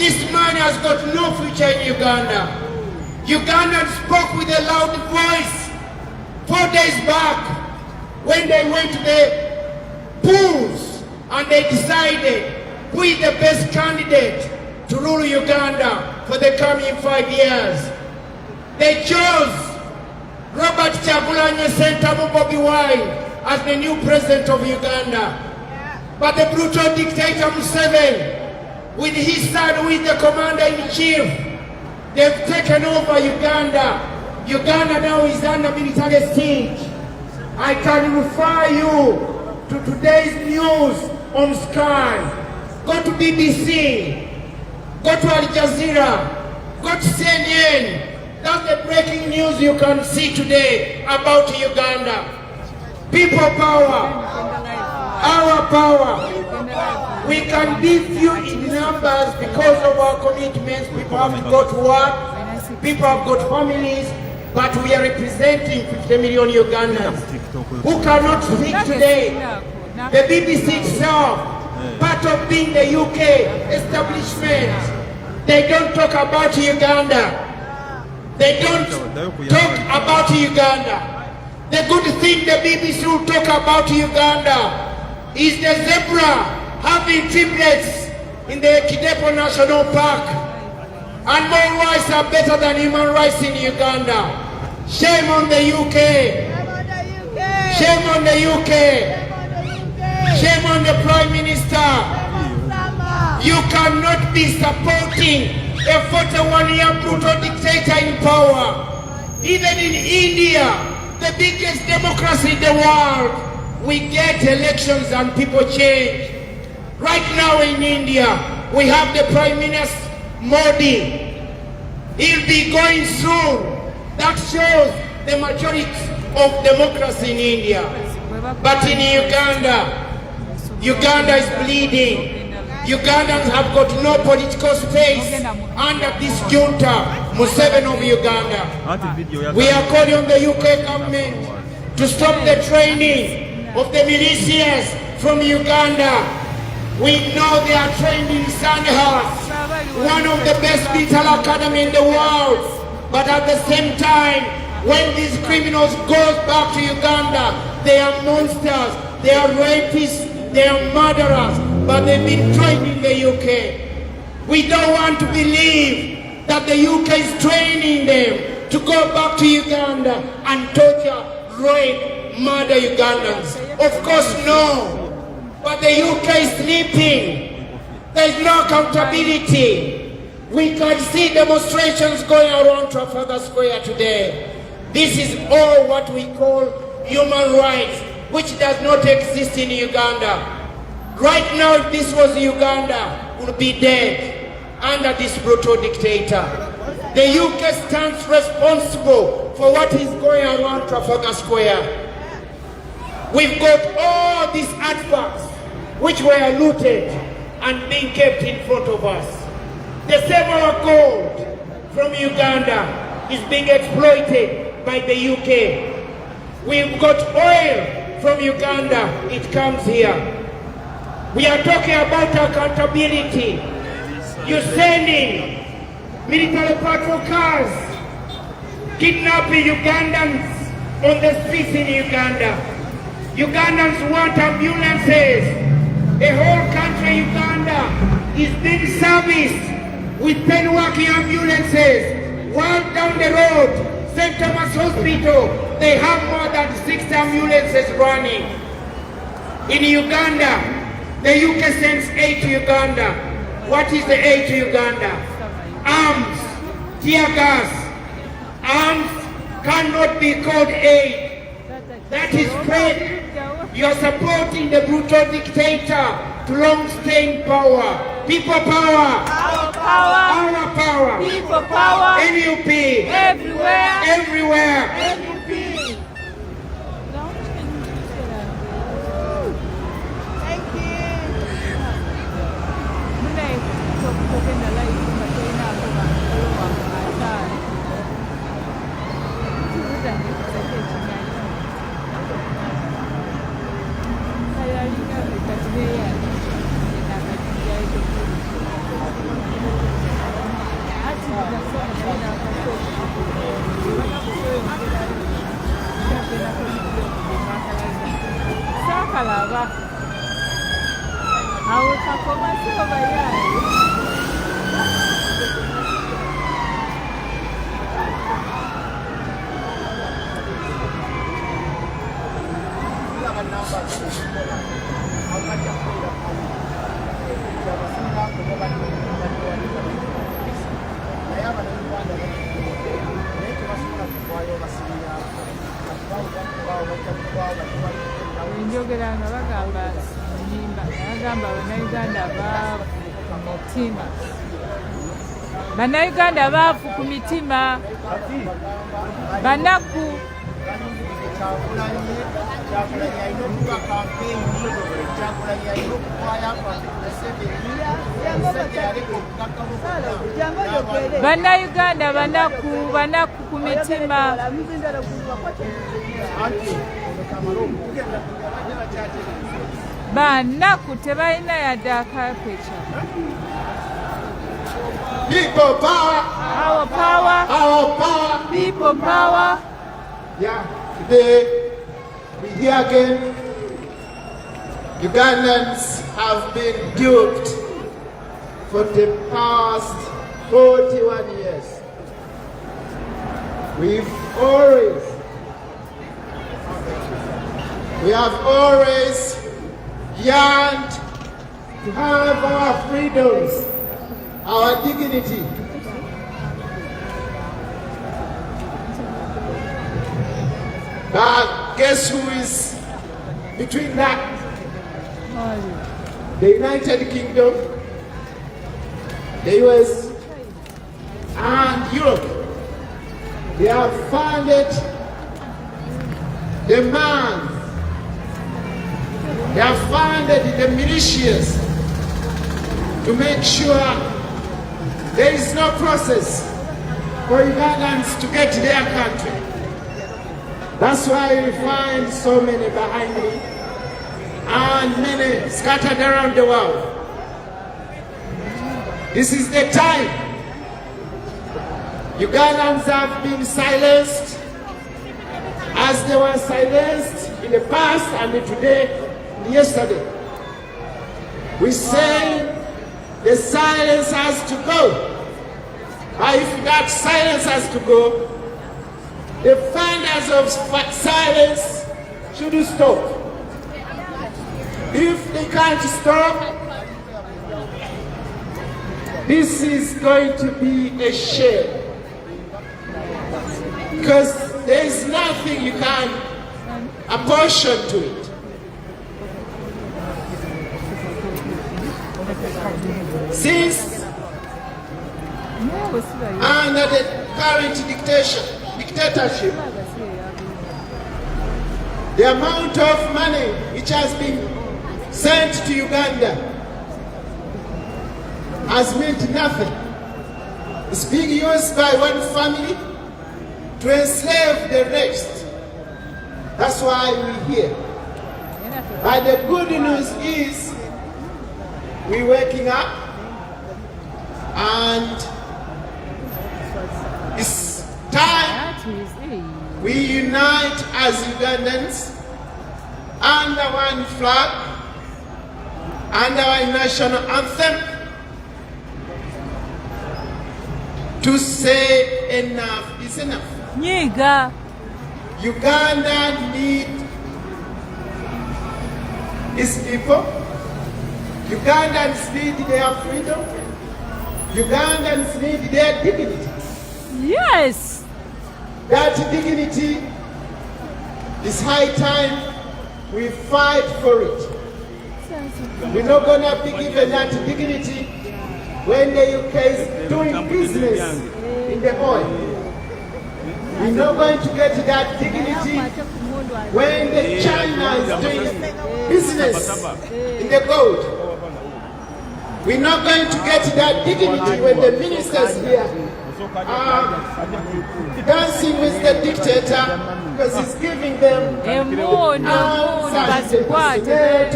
This man has got no future in Uganda. Ugandans spoke with a loud voice 4 days back when they went to the polls and they decided who is the best candidate to rule Uganda for the coming 5 years. They chose Robert Kyagulanyi Ssentamu Bobi Wine as the new president of Uganda. But the brutal dictator Museveni, with his son who is the commander-in-chief, they've taken over Uganda. Uganda now is under military siege. I can refer you to today's news on Sky. Go to BBC, go to Al Jazeera, go to CNN. That's the breaking news you can see today about Uganda. People power, our power. We can beat you in numbers because of our commitments. People have got work, people have got families, but we are representing 50 million Ugandans who cannot speak today. The BBC itself, part of being the UK establishment, they don't talk about Uganda. They don't talk about Uganda. The good thing the BBC will talk about Uganda is the zebra having triplets in the Kidepo National Park. Animal rights are better than human rights in Uganda. Shame on the UK. Shame on the UK. Shame on the Prime Minister. You cannot be supporting a 41-year brutal dictator in power. Even in India, the biggest democracy in the world, we get elections and people change. Right now in India, we have the Prime Minister Modi. He'll be going soon. That shows the majority of democracy in India. But in Uganda is bleeding. Ugandans have got no political space under this junta, Museveni of Uganda. We are calling on the UK government to stop the training of the militias from Uganda. We know they are trained in Sandhurst, one of the best military academies in the world. But at the same time, when these criminals go back to Uganda, they are monsters, they are rapists, they are murderers, but they've been trained in the UK. We don't want to believe that the UK is training them to go back to Uganda and torture, rape, murder Ugandans. Of course, no. But the UK is sleeping. There is no accountability. We can see demonstrations going around Trafalgar Square today. This is all what we call human rights, which does not exist in Uganda. Right now, if this was Uganda, would be dead under this brutal dictator. The UK stands responsible for what is going around Trafalgar Square. We've got all these artifacts which were looted and being kept in front of us. The silver gold from Uganda is being exploited by the UK. We've got oil from Uganda, it comes here. We are talking about accountability. You're sending military patrol cars, kidnapping Ugandans on the streets in Uganda. Ugandans want ambulances. The whole country, Uganda, is being serviced with 10 working ambulances. One down the road, St. Thomas Hospital, they have more than 6 ambulances running. In Uganda, the UK sends aid to Uganda. What is the aid to Uganda? Arms, tear gas. Arms cannot be called aid. That is fake. You are supporting the brutal dictator to long stay in power. People power. Our power. Our power. People power. NUP. Everywhere. Everywhere. NUP. Thank you. kalaba awo kakoma soba yayi njogera nga bagamba bannayuganda baavu ku mitima bannayuganda baavu ku mitima banaku bannayuganda banaku ku mitima banaku tebalina yadde akapeca. People power. Our power. Our power. People power. Yeah, today we hear again Ugandans have been duped for the past 41 years. We have always yearned to have our freedoms, our dignity. But guess who is between that? The United Kingdom, the US, and Europe. They have funded the man. They have funded the militias to make sure there is no process for Ugandans to get to their country. That's why we find so many behind me and many scattered around the world. This is the time. Ugandans have been silenced as they were silenced in the past and today and yesterday. We say the silence has to go. But if that silence has to go, the finders of silence should stop. If they can't stop, this is going to be a shame. Because there is nothing you can apportion to it. Since under the current dictatorship, the amount of money which has been sent to Uganda has meant nothing. It's being used by one family to enslave the rest. That's why we're here. But the good news is we're waking up and it's time we unite as Ugandans under one flag, under our national anthem, to say enough is enough. Nyiga. Uganda needs its people. Ugandans need their freedom. Ugandans need their dignity. Yes. That dignity is high time we fight for it. We're not going to be given that dignity when the UK is doing business in the oil. We're not going to get that dignity when the China is doing business in the gold. We're not going to get that dignity when the ministers here are dancing with the dictator because he's giving them to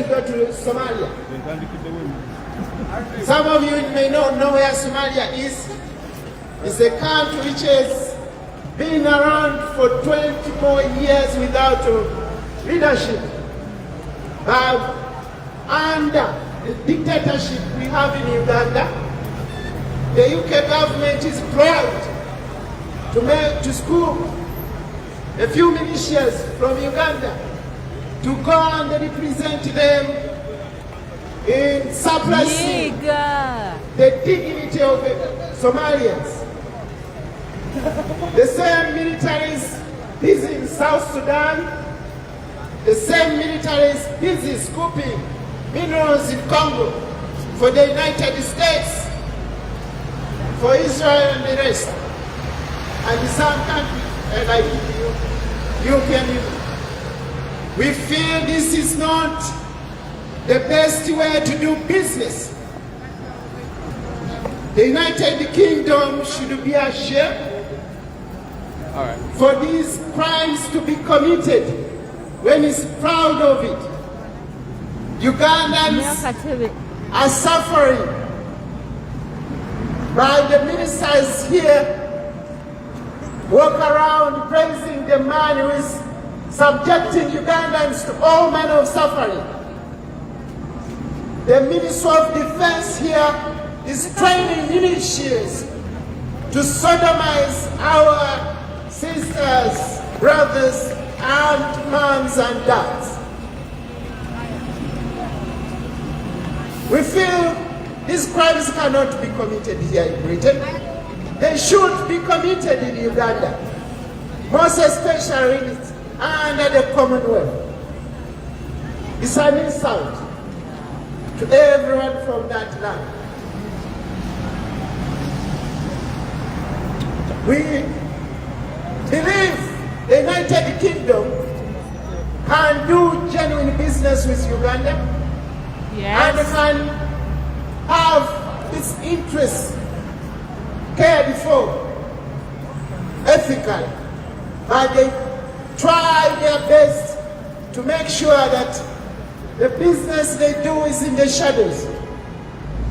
go to Somalia. Some of you may not know where Somalia is. It's a country which has been around for 20 more years without leadership. Under the dictatorship we have in Uganda, the UK government is proud to scoop a few militias from Uganda to go and represent them in suppressing the dignity of Somalians. The same militaries busy in South Sudan, the same militaries busy scooping minerals in Congo for the United States, for Israel and the rest, and some countries like the European Union. We feel this is not the best way to do business. The United Kingdom should be ashamed for these crimes to be committed when it's proud of it. Ugandans are suffering while the ministers here walk around praising the man who is subjecting Ugandans to all manner of suffering. The Minister of Defense here is training militias to sodomize our sisters, brothers, and moms and dads. We feel these crimes cannot be committed here in Britain. They should be committed in Uganda, most especially under the Commonwealth. It's an insult to everyone from that land. We believe the United Kingdom can do genuine business with Uganda and can have its interests cared for ethically, but they try their best to make sure that the business they do is in the shadows,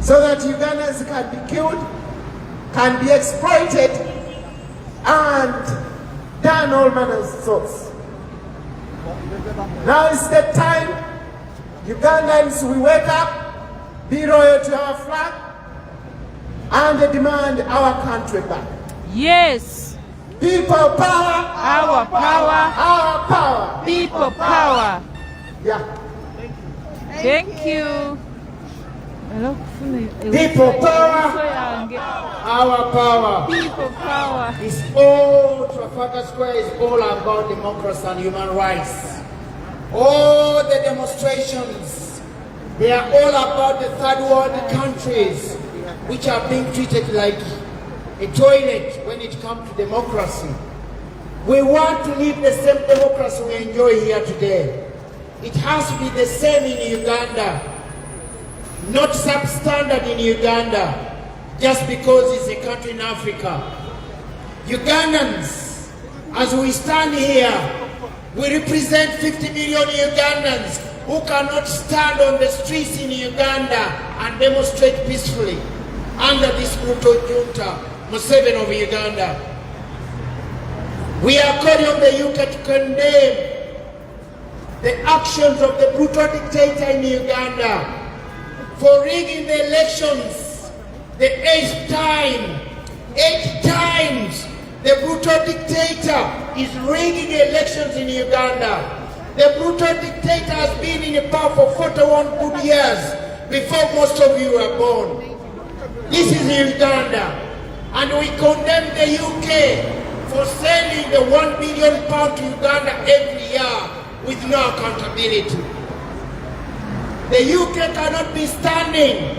so that Ugandans can be killed, can be exploited, and done all manner of sorts. Now is the time Ugandans we wake up, be loyal to our flag, and demand our country back. Yes. People power. Our power. Our power. People power. Yeah. Thank you. People power. Our power. People power. It's all, Trafalgar Square is all about democracy and human rights. All the demonstrations, they are all about the third world countries which are being treated like a toilet when it comes to democracy. We want to live the same democracy we enjoy here today. It has to be the same in Uganda, not substandard in Uganda, just because it's a country in Africa. Ugandans, as we stand here, we represent 50 million Ugandans who cannot stand on the streets in Uganda and demonstrate peacefully under this brutal junta, Museveni of Uganda. We are calling on the UK to condemn the actions of the brutal dictator in Uganda for rigging the elections the 8th time. 8 times the brutal dictator is rigging elections in Uganda. The brutal dictator has been in power for 41 good years before most of you were born. This is Uganda, and we condemn the UK for sending the £1 billion to Uganda every year with no accountability. The UK cannot be standing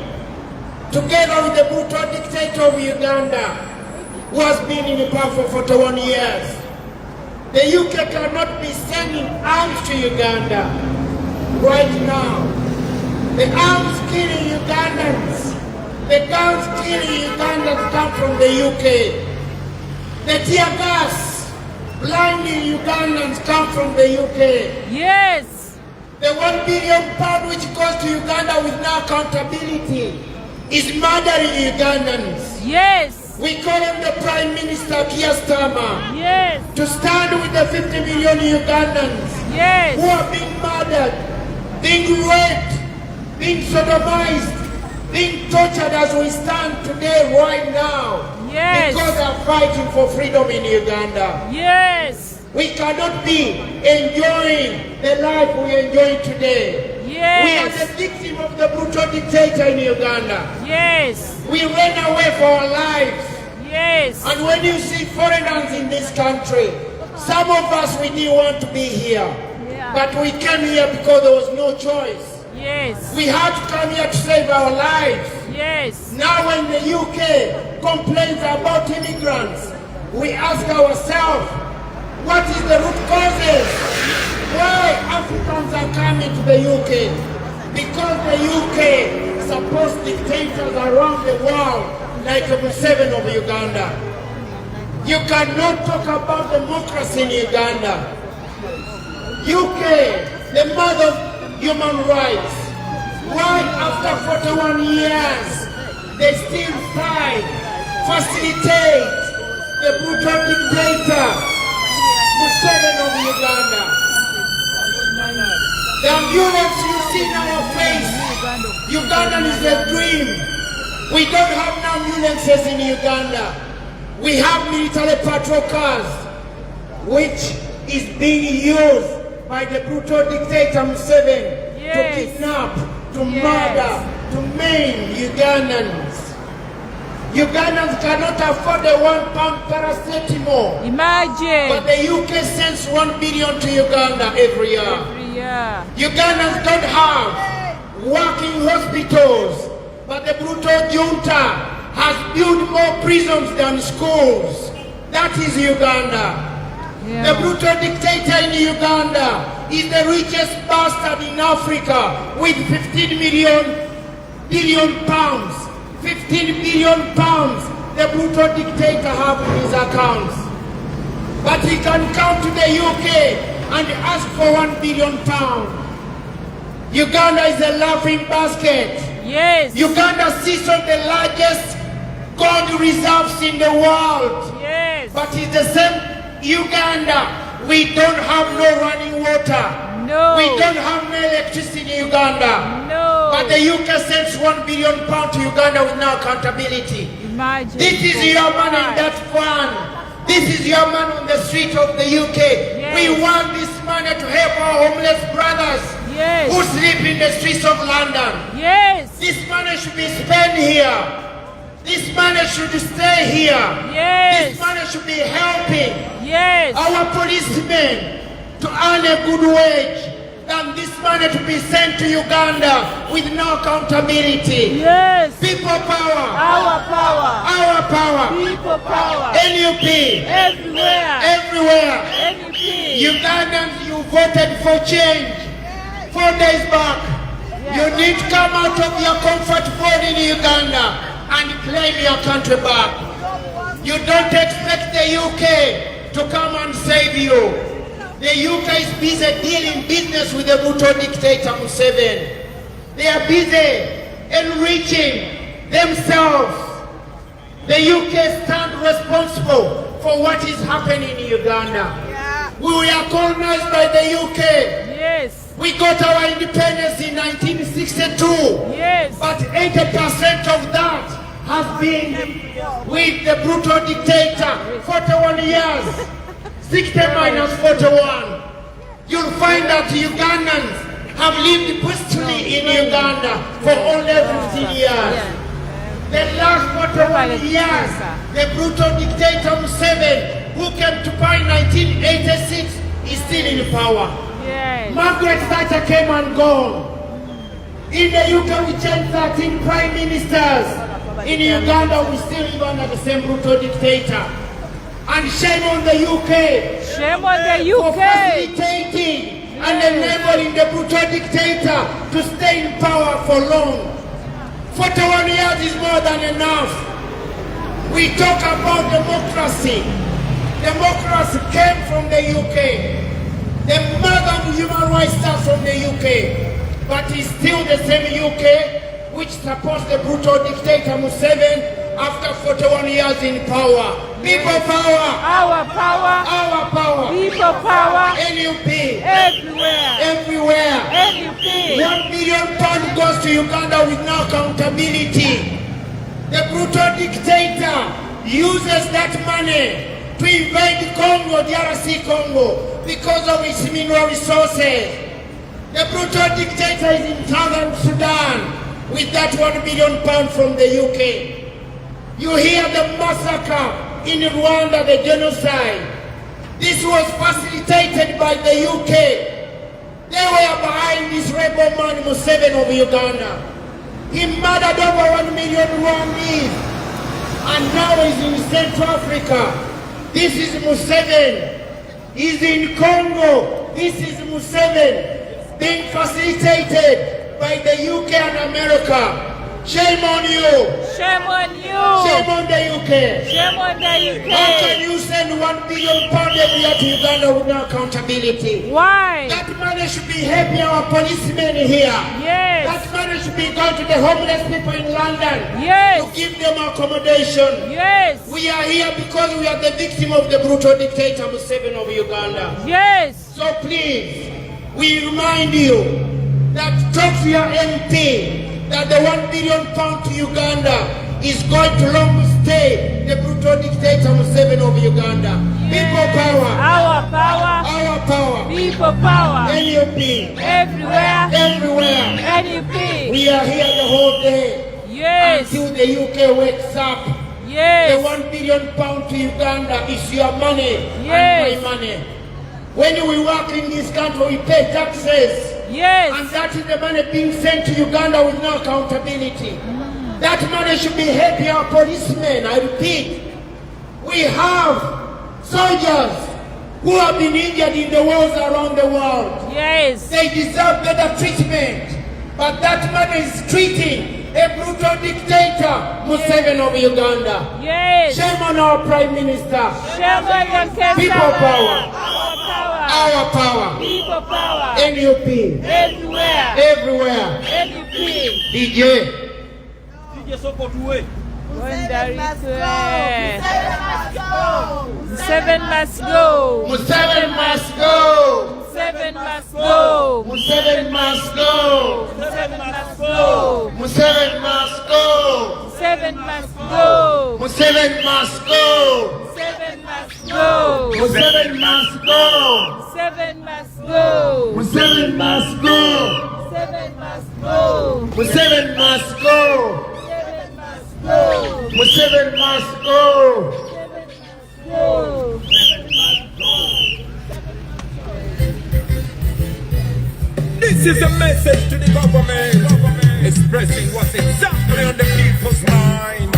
together with the brutal dictator of Uganda, who has been in power for 41 years. The UK cannot be sending arms to Uganda right now. The arms killing Ugandans, the guns killing Ugandans come from the UK. The tear gas blinding Ugandans come from the UK. Yes. The £1 billion which goes to Uganda with no accountability is murdering Ugandans. Yes. We call on the Prime Minister Keir Starmer to stand with the 50 million Ugandans who are being murdered being raped, being sodomized, being tortured as we stand today, right now. Yes. Because they are fighting for freedom in Uganda. Yes. We cannot be enjoying the life we enjoy today. Yes. We are the victim of the brutal dictator in Uganda. Yes. We ran away for our lives. Yes. And when you see foreigners in this country, some of us, we didn't want to be here. Yeah. But we came here because there was no choice. Yes. We had to come here to save our lives. Yes. Now when the UK complains about immigrants, we ask ourselves, what is the root causes? Why Africans are coming to the UK? Because the UK supports dictators around the world like Museveni of Uganda. You cannot talk about democracy in Uganda. UK, the mother of human rights. Why after 41 years they still fight, facilitate the brutal dictator Museveni of Uganda? The ambulance you see in our face, Ugandan is a dream. We don't have no ambulances in Uganda. We have military patrol cars, which is being used by the brutal dictator Museveni to kidnap, to murder, to maim Ugandans. Ugandans cannot afford a £1 paracetamol. Imagine. But the UK sends 1 billion to Uganda every year. Every year. Ugandans don't have working hospitals, but the brutal junta has built more prisons than schools. That is Uganda. Yeah. The brutal dictator in Uganda is the richest bastard in Africa with 15 billion pounds. 15 billion pounds the brutal dictator have in his accounts. But he can come to the UK and ask for 1 billion pounds. Uganda is a laughing basket. Yes. Uganda sits on the largest gold reserves in the world. Yes. But it's the same Uganda. We don't have no running water. No. We don't have no electricity in Uganda. No. But the UK sends £1 billion to Uganda with no accountability. Imagine. This is your man in that van. This is your man on the street of the UK. Yes. We want this money to help our homeless brothers who sleep in the streets of London. Yes. This money should be spent here. This money should stay here. Yes. This money should be helping our policemen to earn a good wage than this money to be sent to Uganda with no accountability. Yes. People power. Our power. Our power. People power. NUP. Everywhere. Everywhere. NUP. Ugandans, you voted for change 4 days back. You need to come out of your comfort zone in Uganda and claim your country back. You don't expect the UK to come and save you. The UK is busy dealing business with the brutal dictator Museveni. They are busy enriching themselves. The UK stand responsible for what is happening in Uganda. We were colonized by the UK. Yes. We got our independence in 1962. Yes. But 80% of that has been with the brutal dictator. 41 years. 60 minus 41. You'll find that Ugandans have lived peacefully in Uganda for only 15 years. The last 41 years, the brutal dictator Museveni, who came to power in 1986, is still in power. Yes. Margaret Thatcher came and gone. In the UK, we changed 13 prime ministers. In Uganda, we still live under the same brutal dictator. And shame on the UK. Shame on the For UK. facilitating and enabling the brutal dictator to stay in power for long. 41 years is more than enough. We talk about democracy. Democracy came from the UK. The mother of human rights starts from the UK. But it's still the same UK which supports the brutal dictator Museveni after 41 years in power. People power. Our power. Our power. People power. NUP. Everywhere. Everywhere. NUP. 1 billion pounds goes to Uganda with no accountability. The brutal dictator uses that money to invade Congo, DRC Congo, because of its mineral resources. The brutal dictator is in Southern Sudan with that 1 billion pounds from the UK. You hear the massacre in Rwanda, the genocide. This was facilitated by the UK. They were behind this rebel man Museveni of Uganda. He murdered over 1 million Rwandese, and now he's in Central Africa. This is Museveni. He's in Congo. This is Museveni being facilitated by the UK and America. Shame on you. Shame on you. Shame on the UK. Shame on the UK. How can you send 1 billion pounds every year to Uganda with no accountability? Why? That money should be helping our policemen here. Yes. That money should be going to the homeless people in London. Yes. To give them accommodation. Yes. We are here because we are the victim of the brutal dictator Museveni of Uganda. Yes. So please, we remind you that talk to your MP that the 1 billion pound to Uganda is going to long stay the brutal dictator Museveni of Uganda. Yes. People power. Our power. Our power. People power. NUP. Everywhere. Everywhere. NUP. We are here the whole day. Yes. Until the UK wakes up. Yes. The 1 billion pound to Uganda is your money. Yes. And my money. When we work in this country, we pay taxes. Yes. And that is the money being sent to Uganda with no accountability. That money should be helping our policemen. I repeat, we have soldiers who have been injured in the wars around the world. Yes. They deserve better treatment. But that money is treating a brutal dictator, Museveni of Uganda. Yes. Shame on our Prime Minister. Shame on the People power. Our power. Our power. People power. NUP. Everywhere. Everywhere. NUP. DJ. When there is Museveni must go. Museveni must go. Museveni must go. Museveni must go. Museveni must go. Museveni must go. Museveni must go. Museveni must go. Museveni must go. Museveni must go. Museveni must go. Museveni must go. Museveni must go. Museveni must go. This is a message to the government, expressing what's exactly on the people's mind.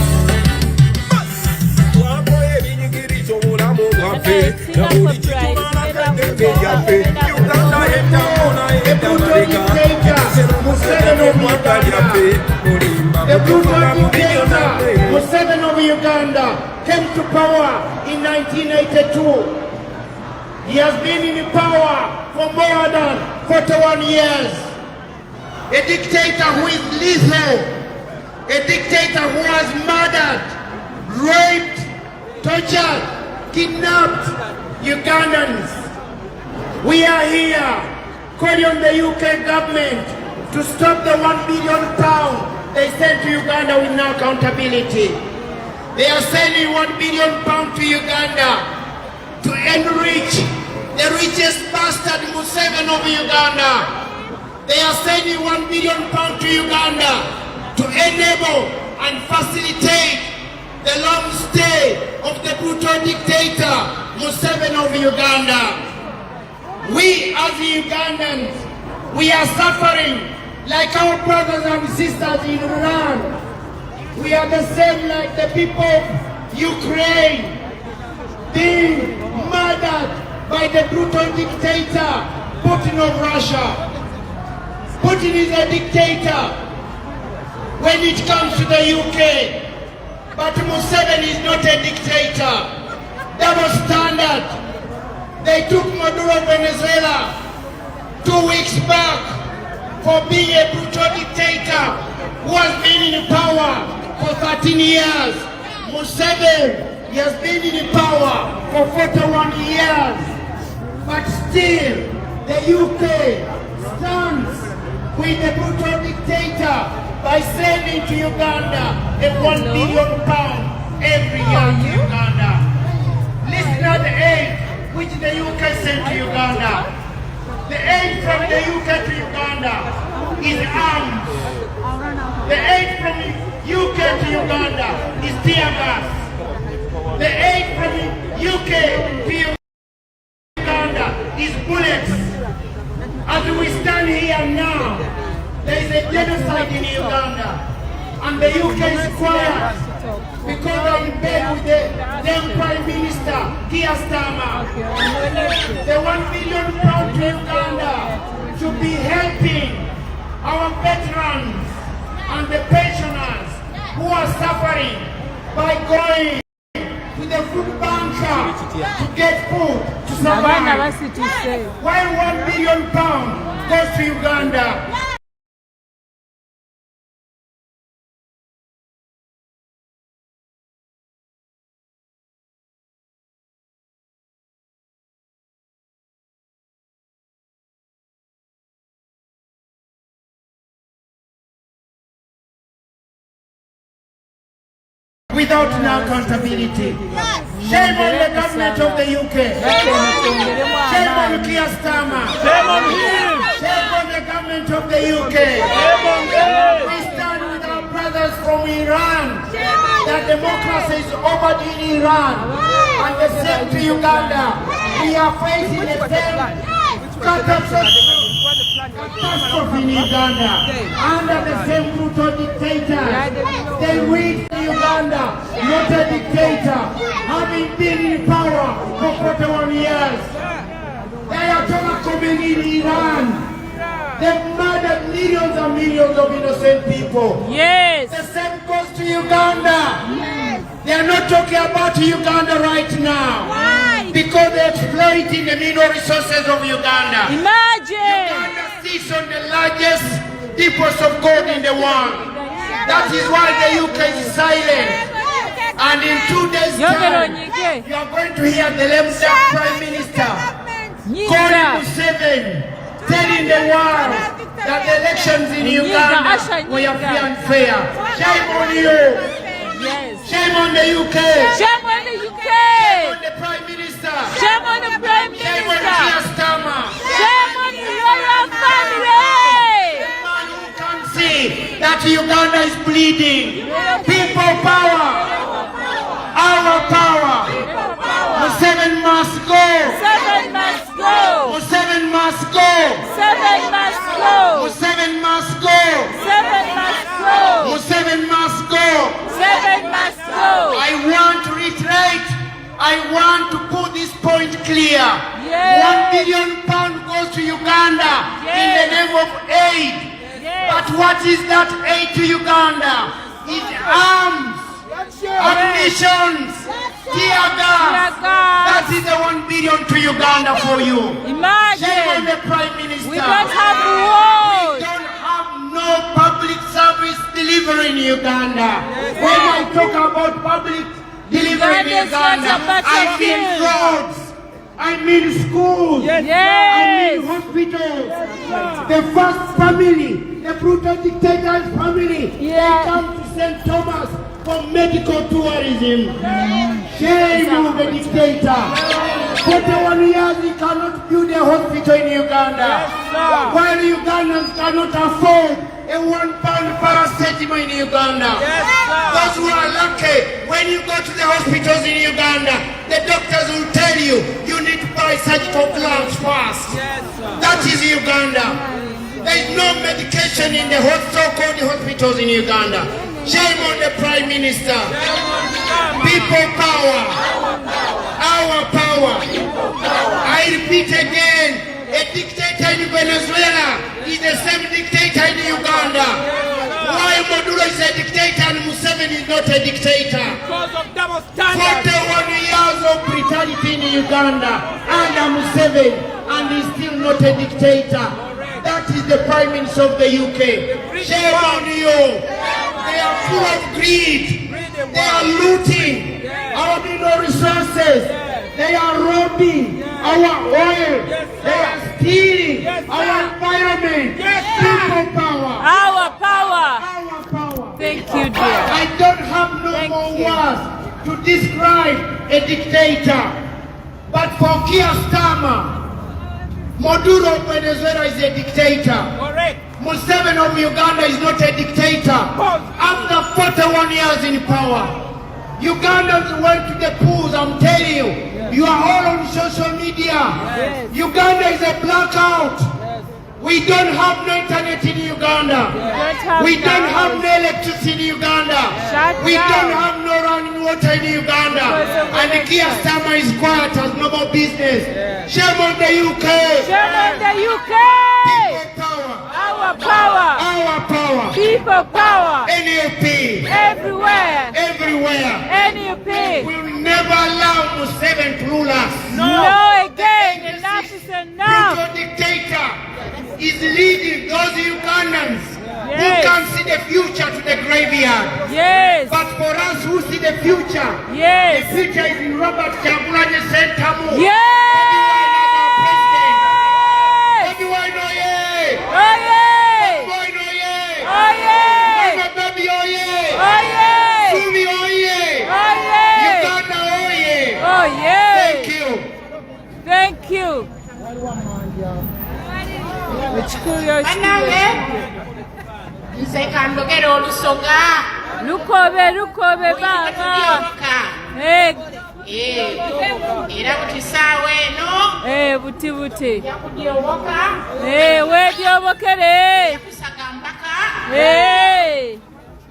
The brutal dictator Museveni of Uganda came to power in 1982. He has been in power for more than 41 years. A dictator who is lethal. A dictator who has murdered, raped, tortured, kidnapped Ugandans. We are here calling on the UK government to stop the 1 billion pound they sent to Uganda with no accountability. They are sending 1 billion pound to Uganda to enrich the richest bastard Museveni of Uganda. They are sending 1 billion pound to Uganda to enable and facilitate the long stay of the brutal dictator Museveni of Uganda. We as Ugandans, we are suffering like our brothers and sisters in Iran. We are the same like the people of Ukraine, being murdered by the brutal dictator Putin of Russia. Putin is a dictator when it comes to the UK, but Museveni is not a dictator. Double standard. They took Maduro Venezuela 2 weeks back for being a brutal dictator who has been in power for 13 years. Museveni, he has been in power for 41 years, but still the UK stands with the brutal dictator by sending to Uganda a £1 billion every year to Uganda. Listen at the aid which the UK sent to Uganda. The aid from the UK to Uganda is arms. The aid from UK to Uganda is tear gas. The aid from UK to Uganda is bullets. As we stand here now, there is a genocide in Uganda, and the UK is quiet because they are in bed with the then Prime Minister, Keir Starmer. The £1 billion to Uganda should be helping our veterans and the pensioners who are suffering by going to the food banker to get food to survive. While £1 billion goes to Uganda, without no accountability. Shame on the government of the UK. Shame on Keir Starmer. Shame on him. Shame on the government of the UK. We stand with our brothers from Iran. That democracy is overdue in Iran. And the same to Uganda. We are facing the same catastrophe in Uganda. Under the same brutal dictator. They read Uganda, not a dictator, having been in power for 41 years. They are coming in Iran. They've murdered millions and millions of innocent people. Yes. The same goes to Uganda. Yes. They are not talking about Uganda right now. Why? Because they're exploiting the mineral resources of Uganda. Imagine. Uganda sits on the largest depots of gold in the world. That is why the UK is silent. And in 2 days' time, you are going to hear the Lemsa Prime Minister calling Museveni, telling the world that the elections in Uganda were free and fair. Shame on you. Shame on the UK. Shame on the UK. Shame on the Prime Minister. Shame on the Prime Minister. Shame on Keir Starmer. Shame on the royal family. That Uganda is bleeding. People power. Our power. Museveni must go. Museveni must go. Museveni must go. Museveni must go. Museveni must go. Museveni must go. Museveni must go. Museveni must go. I want to reiterate. I want to put this point clear. Yes. £1 billion goes to Uganda in the name of aid. But what is that aid to Uganda? It's arms, ammunitions, tear gas. That is the £1 billion to Uganda for you. Imagine. Shame on the Prime Minister. We don't have roads. We don't have no public service delivery in Uganda. When I talk about public delivery in Uganda, I mean roads. I mean schools. Yes. I mean hospitals. The first family, the brutal dictator's family, they come to St. Thomas for medical tourism. Shame on the dictator. 41 years he cannot build a hospital in Uganda. While Ugandans cannot afford a £1 paracetamol in Uganda. Those who are lucky, when you go to the hospitals in Uganda, the doctors will tell you, you need to buy surgical gloves first. That is Uganda. There is no medication in the so-called hospitals in Uganda. Shame on the Prime Minister. People power. Our power. I repeat again, a dictator in Venezuela is the same dictator in Uganda. Why Maduro is a dictator and Museveni is not a dictator? Because of double standards. 41 years of brutality in Uganda under Museveni, and he's still not a dictator. That is the Prime Minister of the UK. Shame on you. They are full of greed. They are looting our mineral resources. They are robbing our oil. They are stealing our environment. People power. Our power. Our power. Thank you, dear. I don't have no more words to describe a dictator. But for Keir Starmer, Maduro of Venezuela is a dictator. Correct. Museveni of Uganda is not a dictator. After 41 years in power, Ugandans went to the polls, I'm telling you. You are all on social media. Uganda is a blackout. We don't have no internet in Uganda. We don't have no electricity in Uganda. We don't have no running water in Uganda. And Keir Starmer is quiet, has no more business. Shame on the UK. Shame on the UK. People power. Our power. Our power. People power. NUP. Everywhere. Everywhere. NUP. We'll never allow Museveni to rule us. No again. Enough is enough. Brutal dictator is leading those Ugandans who Yes. can see the future to the graveyard. Yes. But for us who see the future, the Yes. future is in Robert Kyagulanyi Ssentamu. Yes. Baby wine, oh yeah! Oh yeah. Baby wine, oh yeah! Oh yeah. Mama baby, oh yeah! Oh yeah. Sumi, oh yeah! Oh yeah. Uganda, oh yeah! Oh yeah. Thank you. Thank you. Banange nze kandogera olusoga Lukobe baba. tulyoka era kutisaawa eno Buti. yakudyoboka Wedyobokere. njakusaka mpaka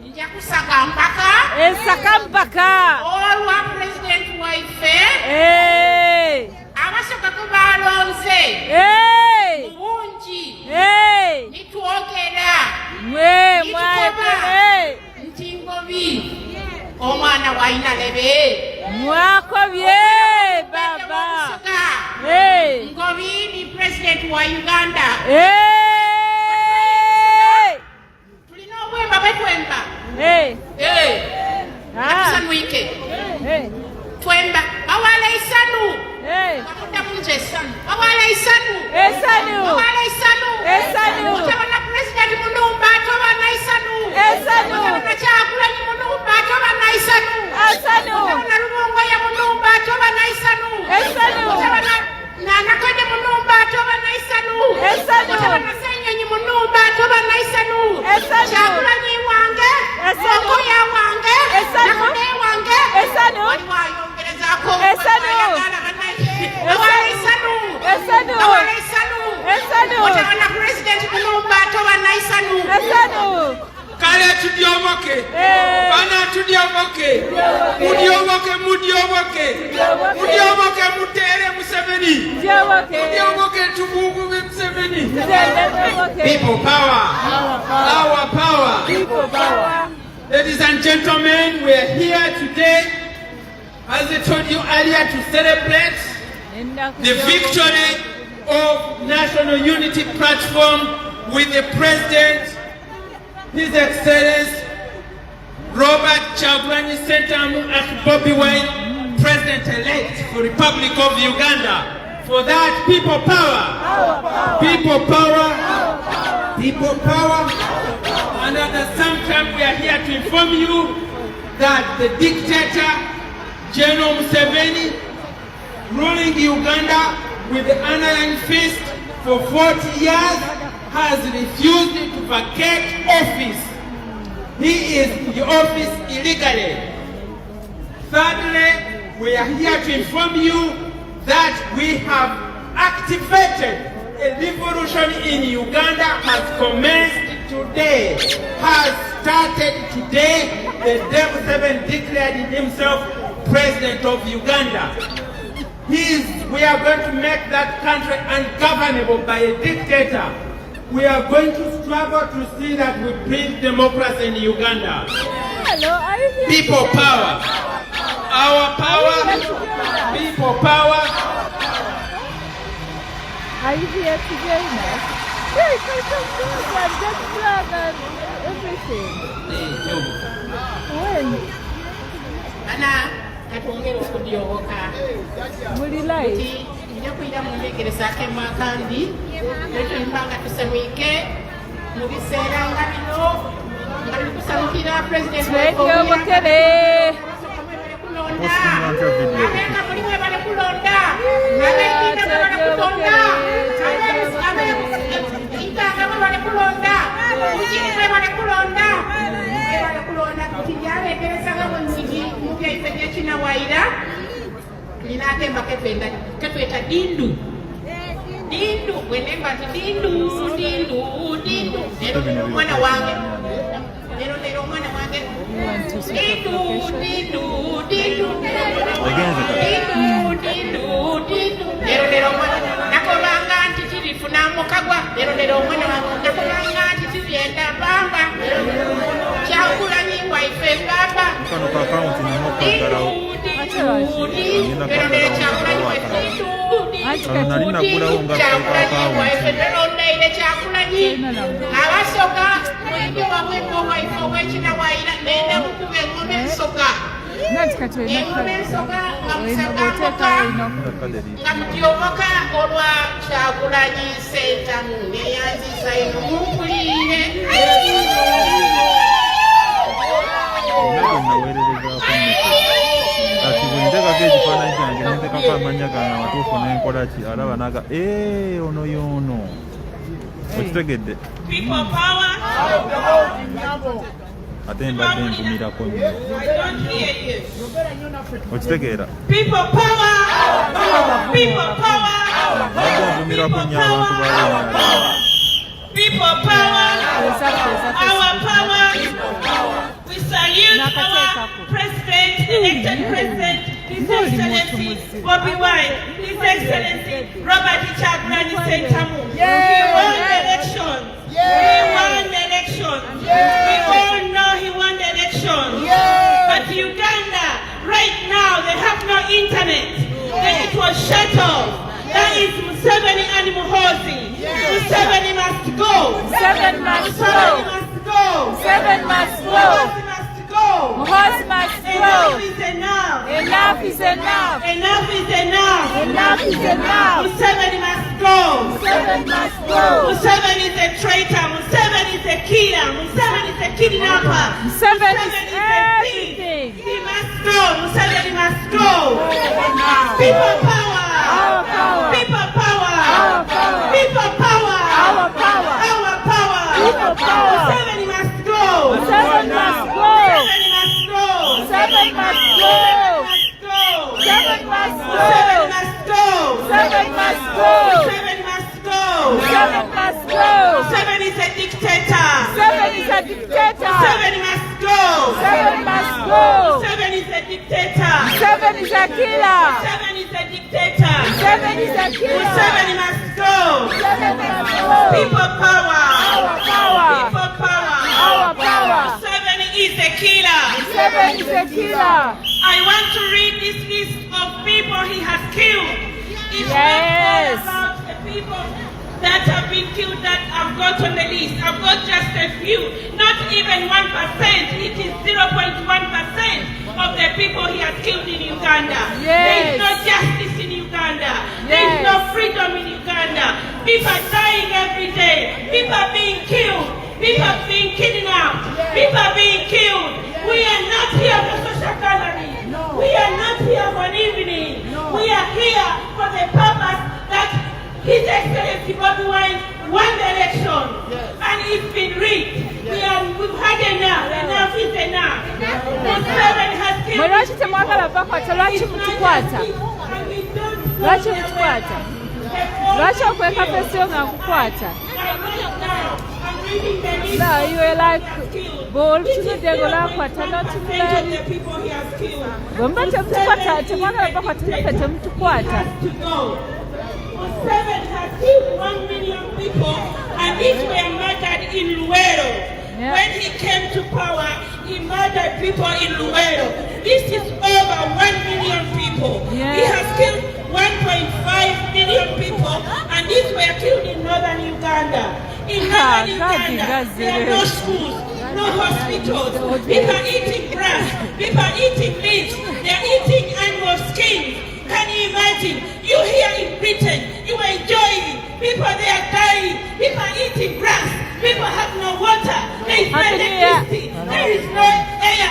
njakusaka mpaka Ensaka mpaka. olwa pulezidenti waife abasooka ku balonze mu bungi nitwogera nti Ngobi omwana waina lebe Mwakobye baba. Ngobi ni president wa Uganda tulina obwemba bwetwemba atusanwike twemba bawala isanu bakuddamu nti esanu bawala isanu bawala isanu mutabana president Munumba atobana isanu mutabana Kyagulanyi Munumba atobana isanu mutabana Lubongoya Munumba atobana isanu mutabana Nanakonde Munumba atobana isanu mutabana Senyonyi Munumba atobana isanu Kyagulanyi wange Okoya wange Nakonde wange waliwo ayongerezaako bawala isanu mutabana president Munumba atobana isanu Kale tudyoboke. Bana tudyoboke. Mudyoboke. Mudyoboke mutere Museveni. Mudyoboke tubugube Museveni. People power. Our power. People power. Ladies and gentlemen, we are here today, as I told you earlier, to celebrate the victory of National Unity Platform with the President, His Excellency Robert Kyagulanyi Ssentamu as Bobi Wine, President-elect for the Republic of Uganda. For that, people power. People power. People power. And at the same time, we are here to inform you that the dictator, General Museveni, ruling Uganda with the iron fist for 40 years, has refused to vacate office. He is in the office illegally. Thirdly, we are here to inform you that we have activated a revolution in Uganda, has commenced today, has started today. The Museveni declared himself President of Uganda. We are going to make that country ungovernable by a dictator. We are going to struggle to see that we bring democracy in Uganda. Hello, are you here? People power. Our power. People power. Are you here to join us? Yes, I come forward. Just flag and everything. When? Ana katwongere okudyoboka. Mulilile. Nja kuyita mu nteekerezaako emakandi netwembanga tusanyuke mu biseera nga bino nga tukusanyukira pulezidenti Twedyobokere. abenga mulimu ebale kulonda abekiina bale kutonda abeitanga bale kulonda mukirimu ebale kulonda kuti byaleeterezaga munyigi mu byaife byekinawaira tulina akemba ketweta dindu bwenemba nti dindu lero omwana wange lero nakolanga nti kirifuna mukagwa lero omwana wange nakolanga nti kiryenda bamba kyakulanyi waife baba abasoka mwingi wamweko waife owekinawaira nenda mukuba engoma ensoka engoma ensoka nga mutyoboka olwa Kyagulanyi Ssentamu neyanziza eno mumpulire ati bwentegako ekifaananyi kyange nentekako amanya gange amatuufu nenkola ki alaba naga ono yono okitegedde ate mbadde nvumirako nnyo okitegeera mbadde nvumirako nnyo abantu balina People power, our power. We salute our president, elected president, His Excellency Bobby Wine, His Excellency Robert Kyagulanyi Ssentamu. He won the election. He won the election. We all know he won the election. But Uganda, right now, they have no internet. It was shut off. That is Museveni animal housing. Museveni must go. Seven must go. Seven must go. Muhoozi must go. Enough is enough. Enough is enough. Enough is enough. Enough is enough. Museveni must go. Seven must go. Museveni is a traitor. Museveni is a killer. Museveni is a kidnapper. Museveni is everything. He must go. Museveni must go. People power. Our power. People power. Our power. People power. Our power. Our power. People power. Museveni must go. Seven must go. Museveni must go. Seven must go. Seven must go. Museveni must go. Seven must go. Museveni must go. Seven must go. Museveni is a dictator. Seven is a dictator. Museveni must go. Seven must go. Museveni is a dictator. Seven is a killer. Museveni is a dictator. Seven is a killer. Museveni must go. Seven must go. People power. Our power. People power. Our power. Museveni is a killer. Seven is a killer. I want to read this list of people he has killed. It's Yes. not all about the people that have been killed that I've got on the list. I've got just a few, not even 1%. It is 0.1% of the people he has killed in Uganda. Yes. There is no justice in Uganda. There is Yes. no freedom in Uganda. People are dying every day. People are being killed. People are being kidnapped. People are being killed. We are not here for social gallery. We are not here for an evening. We are here for the purpose that His Excellency Bobby Wine won the election. And it's been rigged. We've had enough. Enough is enough. Museveni has killed Mwe lwaki temwagala bakwata? Lwaki mutukwata? Lwaki mutukwata? Lwaki okweka pesiyo nga nkukwata? No, you were like, bol tunudego lakwata notumulali. Gomba temutukwata, temwagala bakwata nafe temutukwata. Museveni has killed 1 million people, and these were murdered in Luwero. Yeah. When he came to power, he murdered people in Luwero. This is over 1 million people. Yeah. He has killed 1.5 million people, and these were killed in northern Uganda. In northern Uganda, there are no schools, no hospitals. People are eating grass. People are eating meat. They're eating animal skins. Can you imagine? You here in Britain, you are enjoying. People, they are dying. People are eating grass. People have no water. There is no electricity. There is no air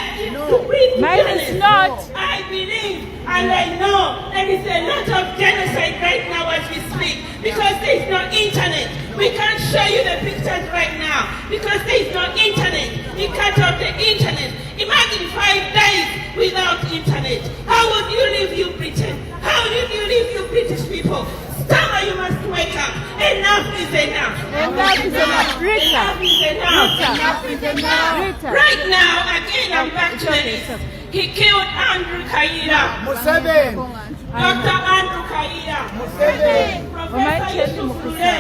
to breathe. Mine is not. I believe and I know there is a lot of genocide right now as we speak because there is no internet. We can't show you the pictures right now because there is no internet. We cut off the internet. Imagine 5 days without internet. How would you live, you Britain? How would you live, you British people? Stammer, you must wake up. Enough is enough. Enough is enough. Enough is enough. Enough is enough. Right now, again, I'm back to this. He killed Andrew Kaira. Dr. Andrew Kaira. Professor Yusuf Lule.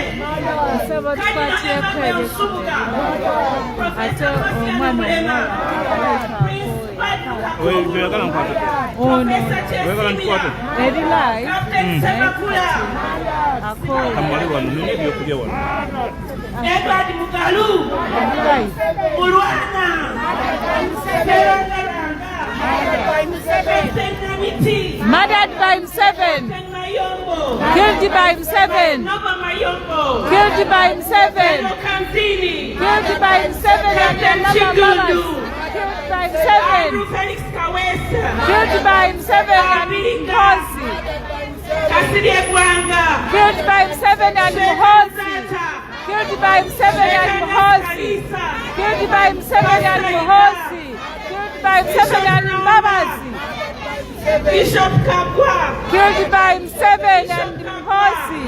Cardinal Emmanuel Subuga. Professor Bastiano Mulema. Prince Professor Chesimia. Captain Sebakula. Edward Mugalu. Mulwana. Murdered by himself. Killed by himself. Killed by himself. Killed by himself. Killed by himself. Killed by himself and Mhosi. Killed by himself and Mhosi. Killed by himself and Mhosi. Killed by himself and Mhosi. By himself and Mbabazi. Bishop Kabwa. Killed by himself and Mhosi.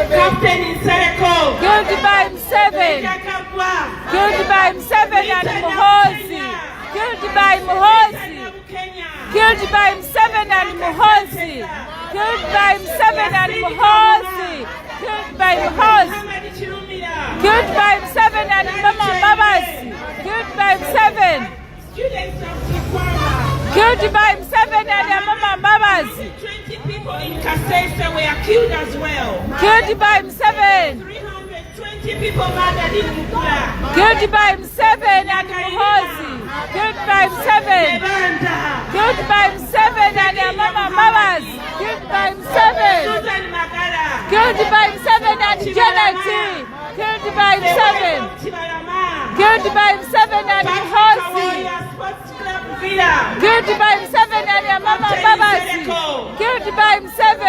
Captain Insereko. Killed by himself. Killed by himself and Mhosi. Killed by Mhosi. Killed by himself and Mhosi. Killed by himself and Mhosi. Killed by Mhosi. Killed by himself and Mama Mbabazi. Killed by himself. Killed by himself and Mama Mbabazi. 20 people in Kasese were killed as well. Killed by himself. 320 people murdered in Mukula. Killed by himself and Mhosi. Killed by himself. Killed by himself and Mama Mbabazi. Killed by himself. Susan Magala. Killed by himself and Janet. Killed by himself. Killed by himself and Mhosi. Killed by himself and Mama Mbabazi. Killed by himself.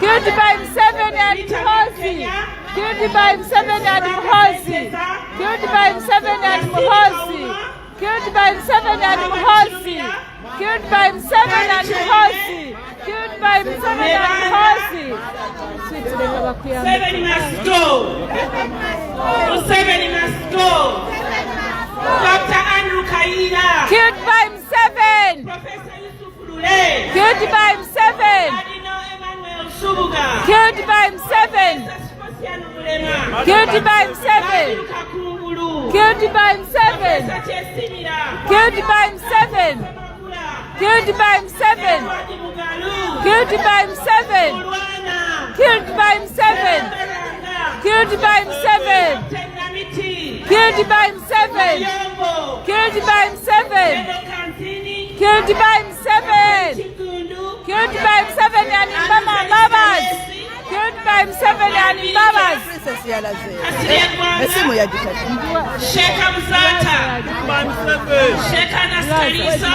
Killed by himself and Mhosi. Killed by himself and Mhosi. Killed by himself and Mhosi. Killed by himself and Mhosi. Killed by himself and Mhosi. Killed by himself and Mhosi. 7 must go. 7 must go. Dr. Andrew Kaira. Killed by himself. Professor Yusuf Lule. Killed by himself. Cardinal Emmanuel Subuga. Killed by himself. Bastiano Mulema. Killed by himself. Kakungulu. Killed by himself. Professor Chesimia. Killed by himself. Killed by himself. Edward Mugalu. Killed by himself. Mulwana. Killed by himself. Killed by himself. Captain Namiti. Killed by himself. Yombo. Killed by himself. Edo Kantini. Killed by himself. Chikundu. Killed by himself and Mama Mbabazi. Killed by himself and Mbabazi. Sheka Mzata. Sheka Naskalisa.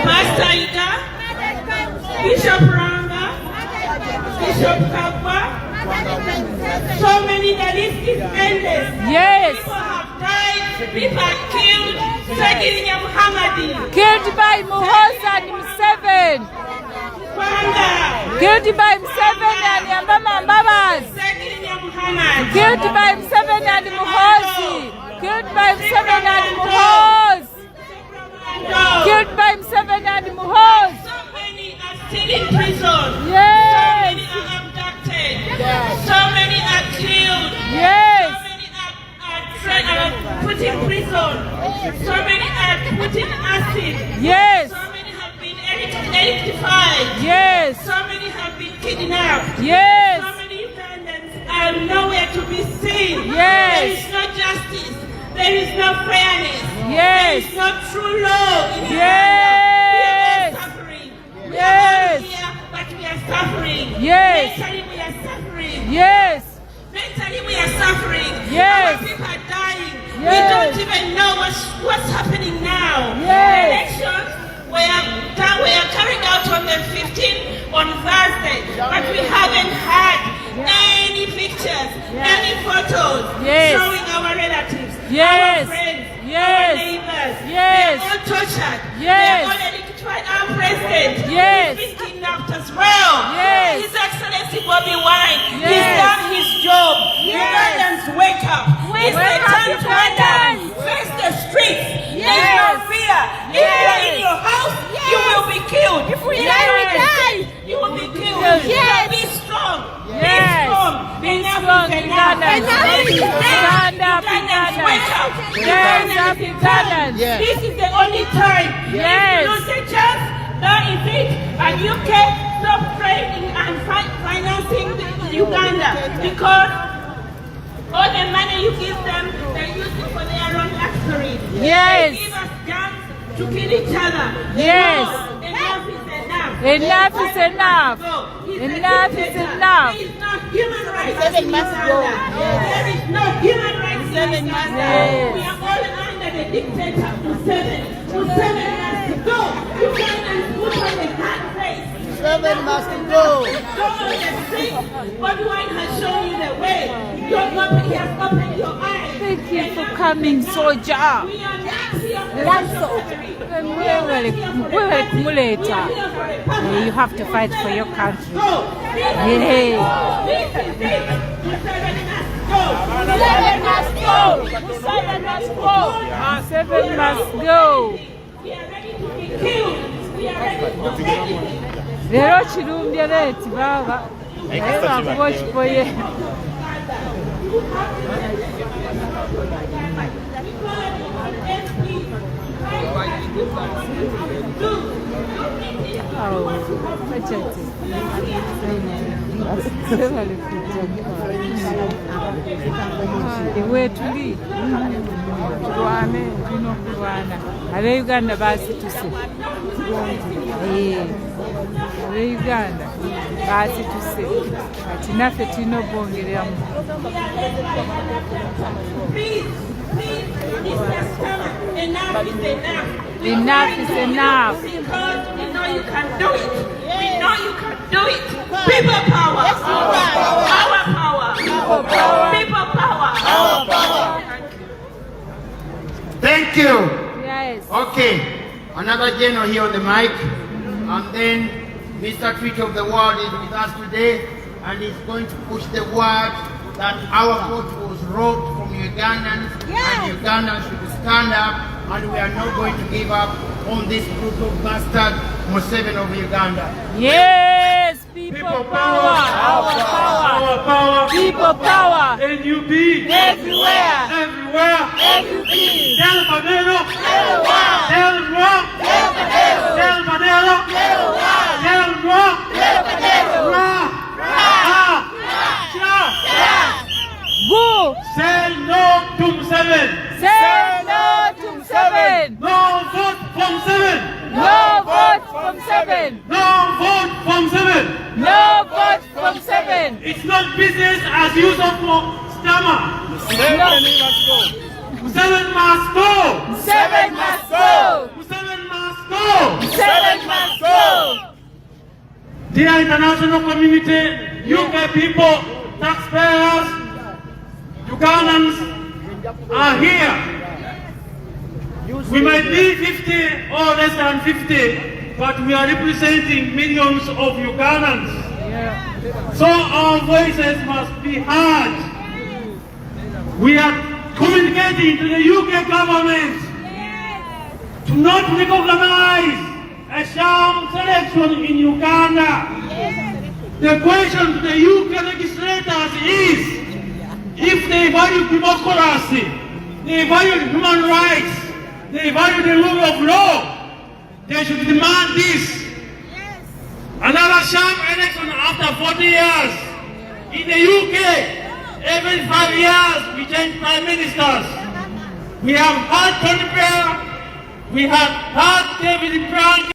Master Ida. Bishop Ranga. Bishop Kabwa. So many, the list is endless. Yes. People have died. People are killed. Sagiria Muhammadi. Killed by Mhosi and Museveni. Killed by himself and Mama Mbabazi. Sagiria Muhammad. Killed by himself and Mhosi. Killed by himself and Mhosi. Killed by himself and Mhosi. So many are still in prison. Yes. So many are abducted. So many are killed. Yes. So many are put in prison. So many are put in acid. Yes. So many have been electrified. Yes. So many have been kidnapped. Yes. So many Ugandans are nowhere to be seen. Yes. There is no justice. There is no fairness. Yes. There is no true law in Yes. Uganda. We are all suffering. We Yes. are all here, but we are suffering. Yes. Mentally we are suffering. Yes. Mentally we are suffering. Yes. Our people are dying. Yes. We don't even know what's happening now. Yes. The elections were carried out on the 15th on Thursday, but we haven't had any pictures, any photos showing our relatives, our friends, our neighbors. They're all tortured. They're already tried our president. He's been kidnapped as well. His Excellency Bobby Wine. He's done his job. Ugandans, wake up. It's the time to face the streets. There's no fear. If you're in your house, you will be killed. If we die, we die. You will be killed. Be strong. Be strong. Enough is enough. Stand up, Ugandans. Wake up. Stand up, Ugandans. This is the only time. If you lose a chance, that is it. And UK, stop trading and financing Uganda, because all the money you give them, they use it for their own luxury. They give us guns to kill each other. No, enough is enough. Enough is enough. Enough is enough. There is no human rights in Uganda. There is no human rights in Uganda. We are all under the dictator Museveni. Museveni has to go. Ugandans put on the hard face. Museveni must go. Go on the street. Bobby Wine has shown you the way. He has opened your eyes. Thank you for coming, soldier. We are not here for You have to fight for your country. Museveni must go. Museveni must go. Museveni must go. We are ready to be killed. We are ready to take it. Leero kirumbye leeti baba. Naye bakuba okipoye. Wetuli tulwane tulina okulwana. Ab'Uganda baasituse. Ab'Uganda baasituse. Kati naffe tulina okwongereramu. Enough is enough. Because we know you can do it. We know you can do it. People power. Our power. People power. People power. Our power. Thank you. Yes. Okay. Another general here on the mic. And then Mr. Treaty of the World is with us today. And he's going to push the word that our vote was robbed from Ugandans. And Ugandans should stand up. And we are not going to give up on this brutal bastard, Museveni of Uganda. Yes, people power. Our power. Our power. People power. NUP. Everywhere. Everywhere. NUP. Del Manero. Del Wow. Del Rock. Del Manero. Del Manero. Del Wow. Del Rock. Del Manero. Ra. Ah. Cha. Boo. Say no to Museveni. Say no to Museveni. No vote from Museveni. No vote from Museveni. No vote from Museveni. No vote from Museveni. It's not business as usual for Stama. Museveni must go. Museveni must go. Museveni must go. Museveni must go. Museveni must go. Dear international community, UK people, taxpayers, Ugandans are here. We might be 50 or less than 50, but we are representing millions of Ugandans. So our voices must be heard. We are communicating to the UK government to not recognize a sham selection in Uganda. The question to the UK legislators is, if they value democracy, they value human rights, they value the rule of law, they should demand this. Another sham election after 40 years. In the UK, every 5 years we change prime ministers. We have had Tony Blair, we have had David Frank,